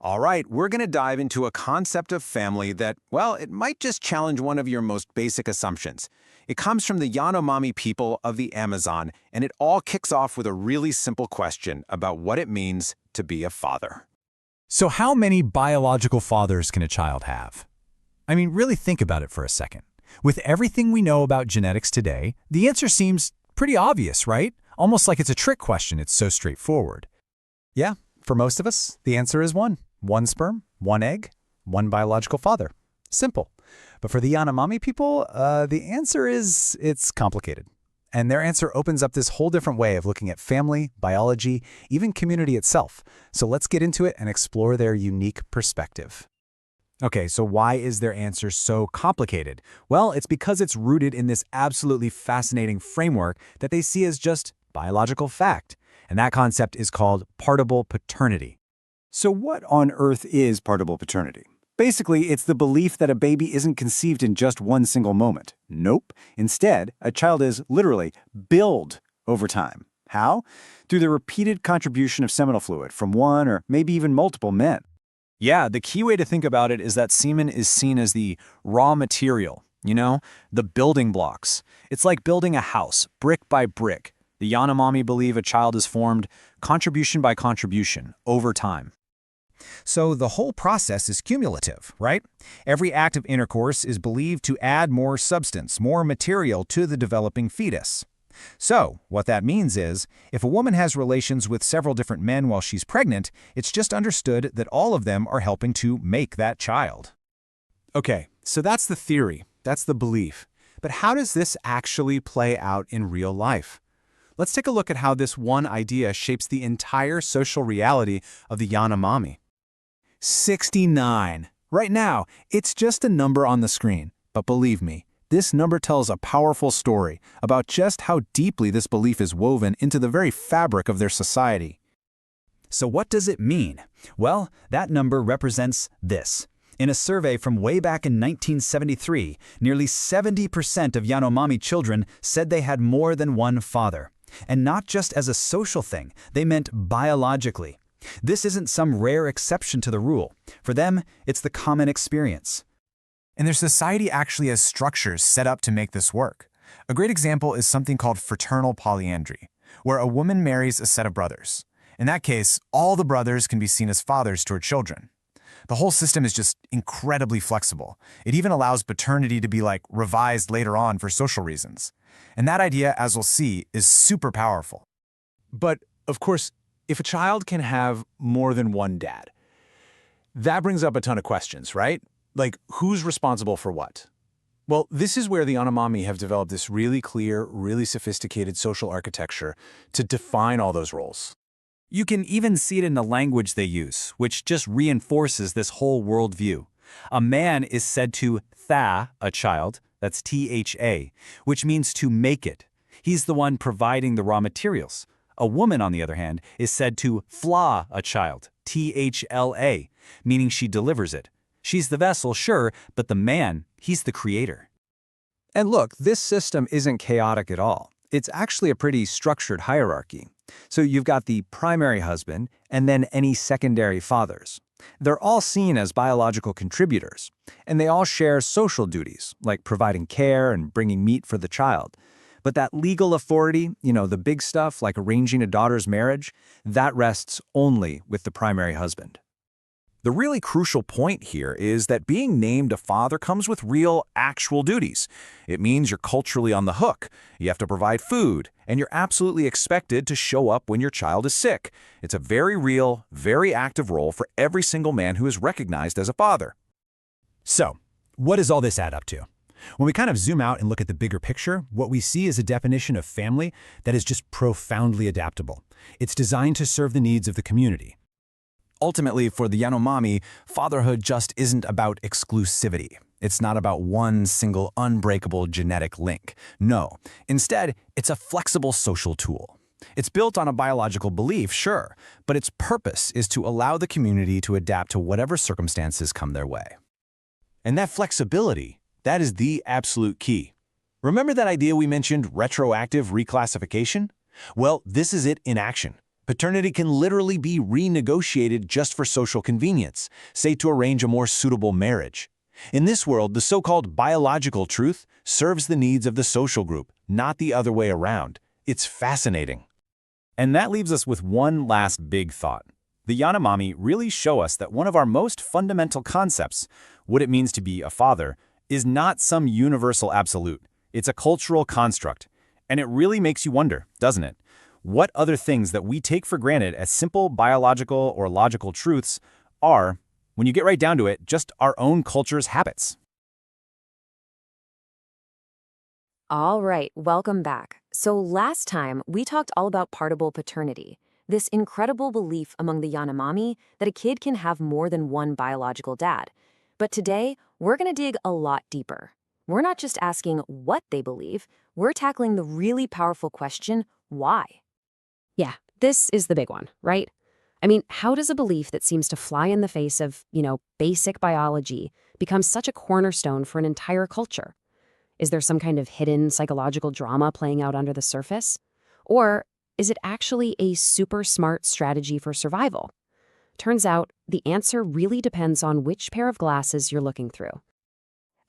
All right, we're going to dive into a concept of family that, well, it might just challenge one of your most basic assumptions. It comes from the Yanomami people of the Amazon, and it all kicks off with a really simple question about what it means to be a father. So how many biological fathers can a child have? I mean, really think about it for a second. With everything we know about genetics today, the answer seems pretty obvious, right? Almost like it's a trick question, it's so straightforward. Yeah, for most of us, the answer is one. One sperm, one egg, one biological father. Simple. But for the Yanomami people, the answer is it's complicated. And their answer opens up this whole different way of looking at family, biology, even community itself. So let's get into it and explore their unique perspective. Okay, so why is their answer so complicated? Well, it's because it's rooted in this absolutely fascinating framework that they see as just biological fact. And that concept is called partible paternity. So what on earth is partible paternity? Basically, it's the belief that a baby isn't conceived in just one single moment. Nope. Instead, a child is literally built over time. How? Through the repeated contribution of seminal fluid from one or maybe even multiple men. Yeah, the key way to think about it is that semen is seen as the raw material, the building blocks. It's like building a house, brick by brick. The Yanomami believe a child is formed contribution by contribution over time. So the whole process is cumulative, right? Every act of intercourse is believed to add more substance, more material to the developing fetus. So what that means is, if a woman has relations with several different men while she's pregnant, it's just understood that all of them are helping to make that child. Okay, so that's the theory, that's the belief. But how does this actually play out in real life? Let's take a look at how this one idea shapes the entire social reality of the Yanomami. 69. Right now, it's just a number on the screen. But believe me, this number tells a powerful story about just how deeply this belief is woven into the very fabric of their society. So what does it mean? Well, that number represents this. In a survey from way back in 1973, nearly 70% of Yanomami children said they had more than one father. And not just as a social thing, they meant biologically. This isn't some rare exception to the rule. For them, it's the common experience. And their society actually has structures set up to make this work. A great example is something called fraternal polyandry, where a woman marries a set of brothers. In that case, all the brothers can be seen as fathers to her children. The whole system is just incredibly flexible. It even allows paternity to be revised later on for social reasons. And that idea, as we'll see, is super powerful. But, of course, if a child can have more than one dad, that brings up a ton of questions, right? Like, who's responsible for what? Well, this is where the Yanomami have developed this really clear, really sophisticated social architecture to define all those roles. You can even see it in the language they use, which just reinforces this whole worldview. A man is said to tha a child, that's T-H-A, which means to make it. He's the one providing the raw materials. A woman, on the other hand, is said to fla a child, T-H-L-A, meaning she delivers it. She's the vessel, sure, but the man, he's the creator. And look, this system isn't chaotic at all. It's actually a pretty structured hierarchy. So you've got the primary husband and then any secondary fathers. They're all seen as biological contributors, and they all share social duties, like providing care and bringing meat for the child. But that legal authority, the big stuff like arranging a daughter's marriage, that rests only with the primary husband. The really crucial point here is that being named a father comes with real, actual duties. It means you're culturally on the hook. You have to provide food, and you're absolutely expected to show up when your child is sick. It's a very real, very active role for every single man who is recognized as a father. So, what does all this add up to? When we kind of zoom out and look at the bigger picture, what we see is a definition of family that is just profoundly adaptable. It's designed to serve the needs of the community. Ultimately, for the Yanomami, fatherhood just isn't about exclusivity. It's not about one single unbreakable genetic link. No, instead, it's a flexible social tool. It's built on a biological belief, sure, but its purpose is to allow the community to adapt to whatever circumstances come their way. And that flexibility, that is the absolute key. Remember that idea we mentioned, retroactive reclassification? Well, this is it in action. Paternity can literally be renegotiated just for social convenience, say to arrange a more suitable marriage. In this world, the so-called biological truth serves the needs of the social group, not the other way around. It's fascinating. And that leaves us with one last big thought. The Yanomami really show us that one of our most fundamental concepts, what it means to be a father, is not some universal absolute. It's a cultural construct. And it really makes you wonder, doesn't it? What other things that we take for granted as simple biological or logical truths are, when you get right down to it, just our own culture's habits? All right, welcome back. So last time, we talked all about partible paternity, this incredible belief among the Yanomami that a kid can have more than one biological dad. But today, we're going to dig a lot deeper. We're not just asking what they believe, we're tackling the really powerful question, why? Yeah, this is the big one, right? I mean, how does a belief that seems to fly in the face of, basic biology become such a cornerstone for an entire culture? Is there some kind of hidden psychological drama playing out under the surface? Or is it actually a super smart strategy for survival? Turns out, the answer really depends on which pair of glasses you're looking through.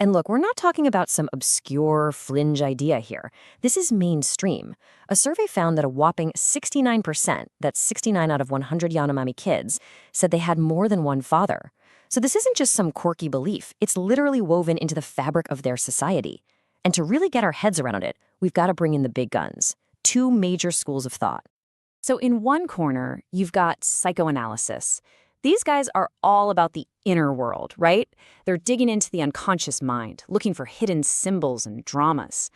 And look, we're not talking about some obscure fringe idea here. This is mainstream. A survey found that a whopping 69%, that's 69 out of 100 Yanomami kids, said they had more than one father. So this isn't just some quirky belief. It's literally woven into the fabric of their society. And to really get our heads around it, we've got to bring in the big guns. Two major schools of thought. So in one corner, you've got psychoanalysis. These guys are all about the inner world, right? They're digging into the unconscious mind, looking for hidden symbols and dramas.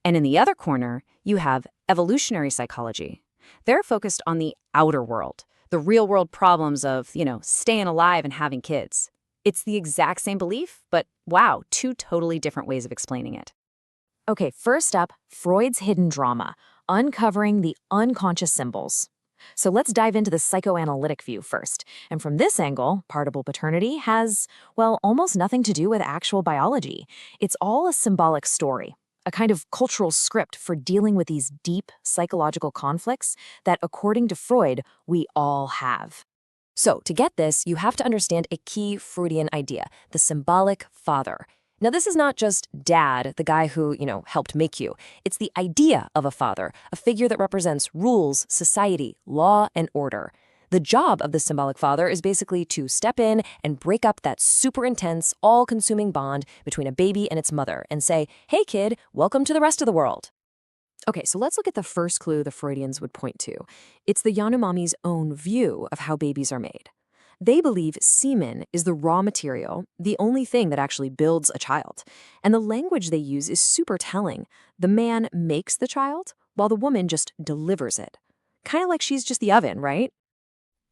And in the other corner, you have evolutionary psychology. They're focused on the outer world, the real-world problems of, staying alive and having kids. It's the exact same belief, but wow, two totally different ways of explaining it. Okay, first up, Freud's hidden drama, uncovering the unconscious symbols. So let's dive into the psychoanalytic view first. And from this angle, partible paternity has, well, almost nothing to do with actual biology. It's all a symbolic story, a kind of cultural script for dealing with these deep psychological conflicts that, according to Freud, we all have. So to get this, you have to understand a key Freudian idea, the symbolic father. Now, this is not just dad, the guy who, helped make you. It's the idea of a father, a figure that represents rules, society, law, and order. The job of the symbolic father is basically to step in and break up that super intense, all-consuming bond between a baby and its mother and say, hey, kid, welcome to the rest of the world. Okay, so let's look at the first clue the Freudians would point to. It's the Yanomami's own view of how babies are made. They believe semen is the raw material, the only thing that actually builds a child. And the language they use is super telling. The man makes the child, while the woman just delivers it. Kind of like she's just the oven, right?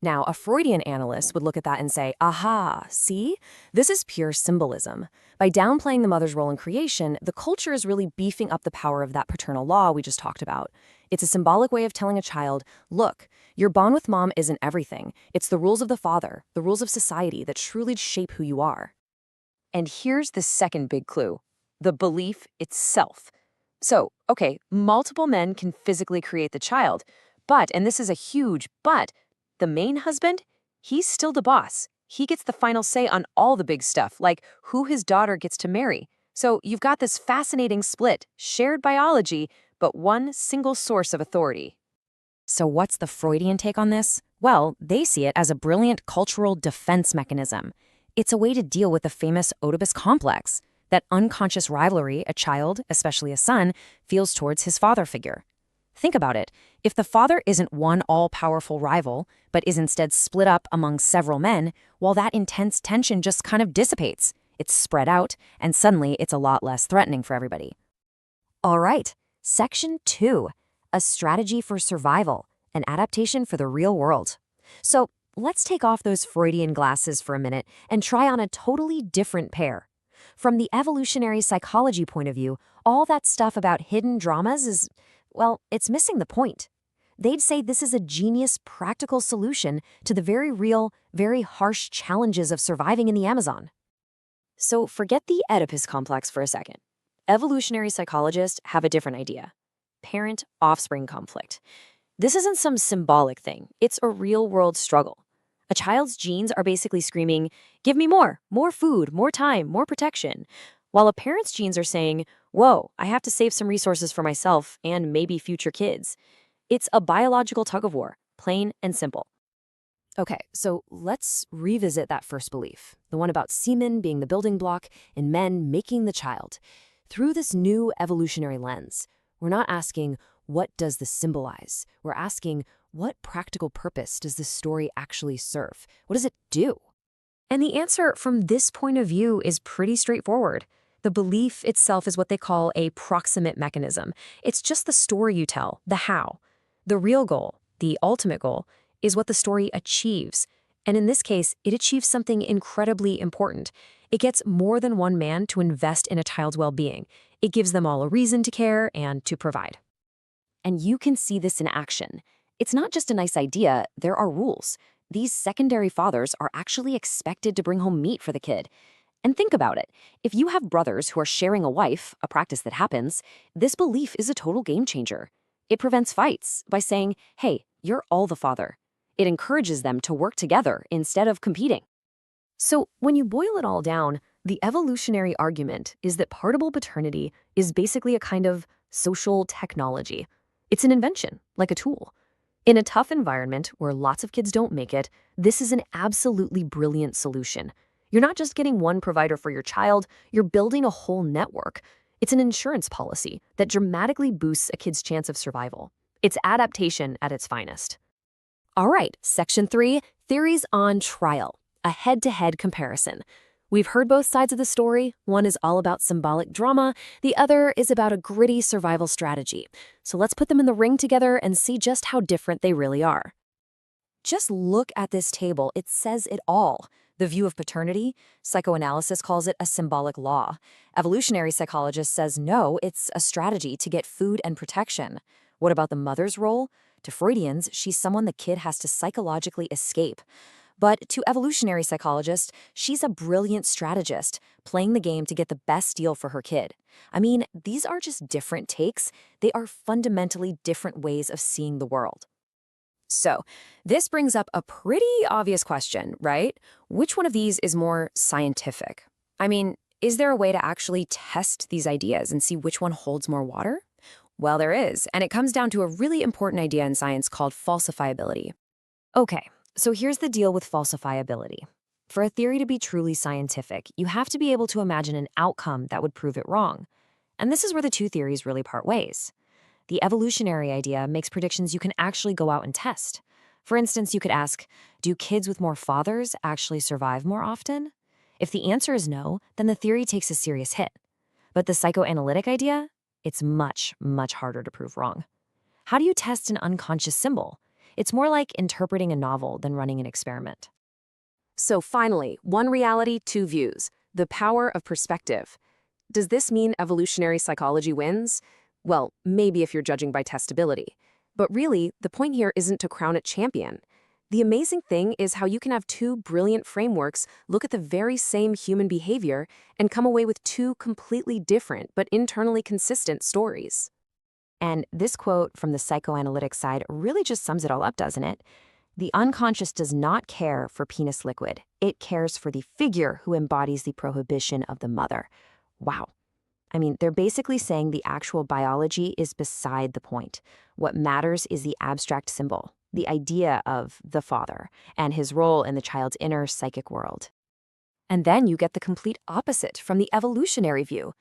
Now, a Freudian analyst would look at that and say, aha, see? This is pure symbolism. By downplaying the mother's role in creation, the culture is really beefing up the power of that paternal law we just talked about. It's a symbolic way of telling a child, look, your bond with mom isn't everything. It's the rules of the father, the rules of society that truly shape who you are. And here's the second big clue, the belief itself. So, okay, multiple men can physically create the child, but, and this is a huge but, the main husband, he's still the boss. He gets the final say on all the big stuff, like who his daughter gets to marry. So you've got this fascinating split, shared biology, but one single source of authority. So what's the Freudian take on this? Well, they see it as a brilliant cultural defense mechanism. It's a way to deal with the famous Oedipus complex, that unconscious rivalry a child, especially a son, feels towards his father figure. Think about it. If the father isn't one all-powerful rival, but is instead split up among several men, well, that intense tension just kind of dissipates. It's spread out, and suddenly it's a lot less threatening for everybody. All right, Section 2, a strategy for survival, an adaptation for the real world. So let's take off those Freudian glasses for a minute and try on a totally different pair. From the evolutionary psychology point of view, all that stuff about hidden dramas is, well, it's missing the point. They'd say this is a genius, practical solution to the very real, very harsh challenges of surviving in the Amazon. So forget the Oedipus complex for a second. Evolutionary psychologists have a different idea. Parent-offspring conflict. This isn't some symbolic thing. It's a real-world struggle. A child's genes are basically screaming, give me more food, more time, more protection, while a parent's genes are saying, whoa, I have to save some resources for myself and maybe future kids. It's a biological tug-of-war, plain and simple. Okay, so let's revisit that first belief, the one about semen being the building block and men making the child. Through this new evolutionary lens, we're not asking, what does this symbolize? We're asking, what practical purpose does this story actually serve? What does it do? And the answer from this point of view is pretty straightforward. The belief itself is what they call a proximate mechanism. It's just the story you tell, the how. The real goal, the ultimate goal, is what the story achieves. And in this case, it achieves something incredibly important. It gets more than one man to invest in a child's well-being. It gives them all a reason to care and to provide. And you can see this in action. It's not just a nice idea, there are rules. These secondary fathers are actually expected to bring home meat for the kid. And think about it. If you have brothers who are sharing a wife, a practice that happens, this belief is a total game changer. It prevents fights by saying, hey, you're all the father. It encourages them to work together instead of competing. So when you boil it all down, the evolutionary argument is that partible paternity is basically a kind of social technology. It's an invention, like a tool. In a tough environment where lots of kids don't make it, this is an absolutely brilliant solution. You're not just getting one provider for your child, you're building a whole network. It's an insurance policy that dramatically boosts a kid's chance of survival. It's adaptation at its finest. All right, Section 3, Theories on Trial, a head-to-head comparison. We've heard both sides of the story. One is all about symbolic drama. The other is about a gritty survival strategy. So let's put them in the ring together and see just how different they really are. Just look at this table. It says it all. The view of paternity, psychoanalysis calls it a symbolic law. Evolutionary psychologist says no, it's a strategy to get food and protection. What about the mother's role? To Freudians, she's someone the kid has to psychologically escape. But to evolutionary psychologists, she's a brilliant strategist, playing the game to get the best deal for her kid. I mean, these aren't just different takes, they are fundamentally different ways of seeing the world. So, this brings up a pretty obvious question, right? Which one of these is more scientific? I mean, is there a way to actually test these ideas and see which one holds more water? Well, there is, and it comes down to a really important idea in science called falsifiability. Okay, so here's the deal with falsifiability. For a theory to be truly scientific, you have to be able to imagine an outcome that would prove it wrong. And this is where the two theories really part ways. The evolutionary idea makes predictions you can actually go out and test. For instance, you could ask, do kids with more fathers actually survive more often? If the answer is no, then the theory takes a serious hit. But the psychoanalytic idea? It's much, much harder to prove wrong. How do you test an unconscious symbol? It's more like interpreting a novel than running an experiment. So finally, one reality, two views. The power of perspective. Does this mean evolutionary psychology wins? Well, maybe if you're judging by testability. But really, the point here isn't to crown a champion. The amazing thing is how you can have two brilliant frameworks look at the very same human behavior and come away with two completely different but internally consistent stories. And this quote from the psychoanalytic side really just sums it all up, doesn't it? The unconscious does not care for penis liquid. It cares for the figure who embodies the prohibition of the mother. Wow. I mean, they're basically saying the actual biology is beside the point. What matters is the abstract symbol, the idea of the father, and his role in the child's inner psychic world. And then you get the complete opposite from the evolutionary view.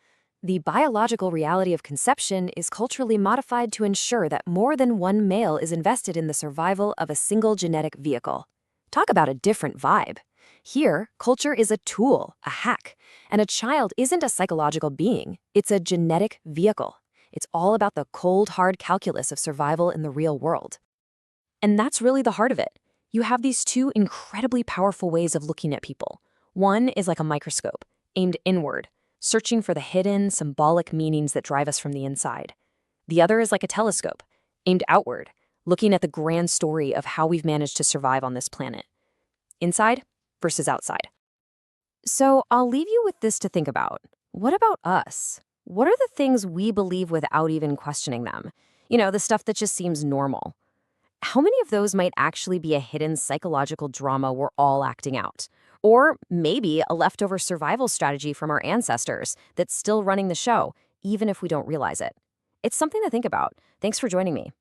The biological reality of conception is culturally modified to ensure that more than one male is invested in the survival of a single genetic vehicle. Talk about a different vibe. Here, culture is a tool, a hack, and a child isn't a psychological being, it's a genetic vehicle. It's all about the cold, hard calculus of survival in the real world. And that's really the heart of it. You have these two incredibly powerful ways of looking at people. One is like a microscope, aimed inward, searching for the hidden, symbolic meanings that drive us from the inside. The other is like a telescope, aimed outward, looking at the grand story of how we've managed to survive on this planet. Inside versus outside. So I'll leave you with this to think about. What about us? What are the things we believe without even questioning them? You know, the stuff that just seems normal. how many of those might actually be a hidden psychological drama we're all acting out? Or maybe a leftover survival strategy from our ancestors that's still running the show, even if we don't realize it. It's something to think about. Thanks for joining me.